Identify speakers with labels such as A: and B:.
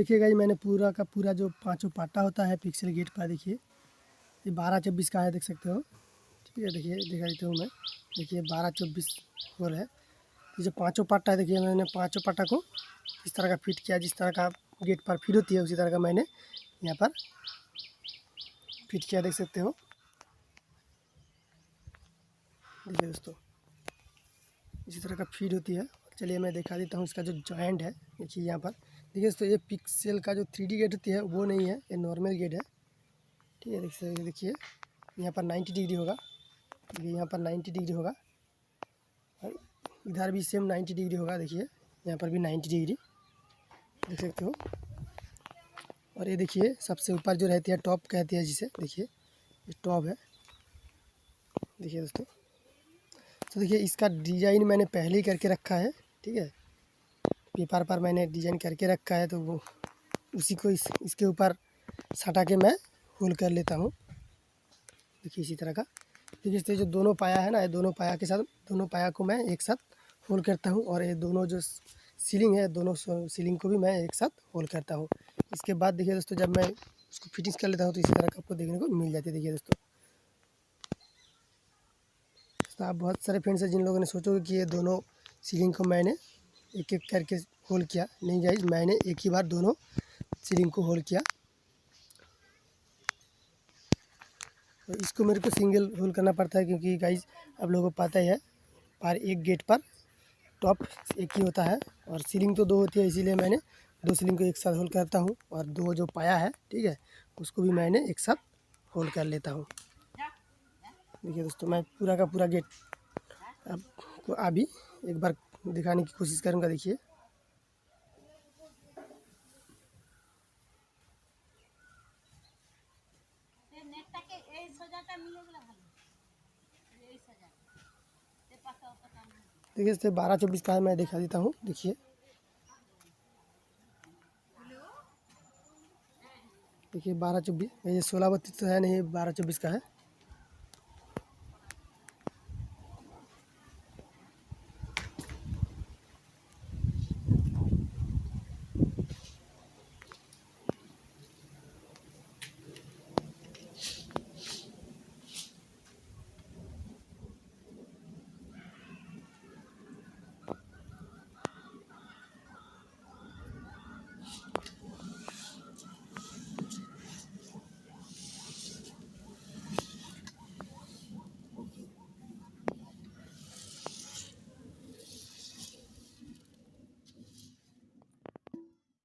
A: देखिए गाइस, मैंने पूरा का पूरा जो पांचों पाटा होता है पिक्सल गेट का, देखिए ये 12-24 का है, देख सकते हो। ठीक है, देखिए दिखा देता हूँ मैं। देखिए 12-24 होल है। ये जो पांचों पाटा है, देखिए मैंने पांचों पाटा को इस तरह का फिट किया, जिस तरह का गेट पर फिट होती है उसी तरह का मैंने यहाँ पर फिट किया, देख सकते हो। देखिए दोस्तों, इसी तरह का फीड होती है। चलिए मैं दिखा देता हूँ इसका जो जॉइंट है। देखिए यहाँ पर देखिए दोस्तों, ये पिक्सल का जो 3D गेट होती है वो नहीं है, ये नॉर्मल गेट है। ठीक है, देखिए यहाँ पर 90 डिग्री होगा। देखिए यहाँ पर 90 डिग्री होगा और इधर भी सेम 90 डिग्री होगा। देखिए यहाँ पर भी 90 डिग्री देख सकते हो। और ये देखिए सबसे ऊपर जो रहती है टॉप कहती है जिसे, देखिए ये टॉप है। देखिए दोस्तों, तो देखिए इसका डिज़ाइन मैंने पहले ही करके रखा है। ठीक है, पेपर पर मैंने डिज़ाइन करके रखा है, तो वो उसी को इसके ऊपर सटा के मैं होल कर लेता हूँ। देखिए इसी तरह का। देखिए इससे जो दोनों पाया है ना, ये दोनों पाया के साथ दोनों पाया को मैं एक साथ होल करता हूँ। और ये दोनों जो सीलिंग है, दोनों सीलिंग को भी मैं एक साथ होल करता हूँ। इसके बाद देखिए दोस्तों, जब मैं उसको फिटिंग्स कर लेता हूँ तो इसी तरह का आपको देखने को मिल जाती है। देखिए दोस्तों, तो आप बहुत सारे फ्रेंड्स हैं जिन लोगों ने सोचोगे कि ये दोनों सीलिंग को मैंने एक एक करके होल किया। नहीं गाइस, मैंने एक ही बार दोनों सीलिंग को होल किया। तो इसको मेरे को सिंगल होल करना पड़ता है, क्योंकि गाइस आप लोगों को पता ही है, पर एक गेट पर टॉप एक ही होता है और सीलिंग तो दो होती है, इसीलिए मैंने दो सीलिंग को एक साथ होल करता हूँ। और दो जो पाया है, ठीक है, उसको भी मैंने एक साथ होल कर लेता हूँ। देखिए दोस्तों, मैं पूरा का पूरा गेट आपको अभी एक बार दिखाने की कोशिश करूँगा। देखिए देखिए इससे 12-24 का है, मैं दिखा देता हूँ। देखिए देखिए 12-24, ये 16-32 तो है नहीं, 12-24 का है।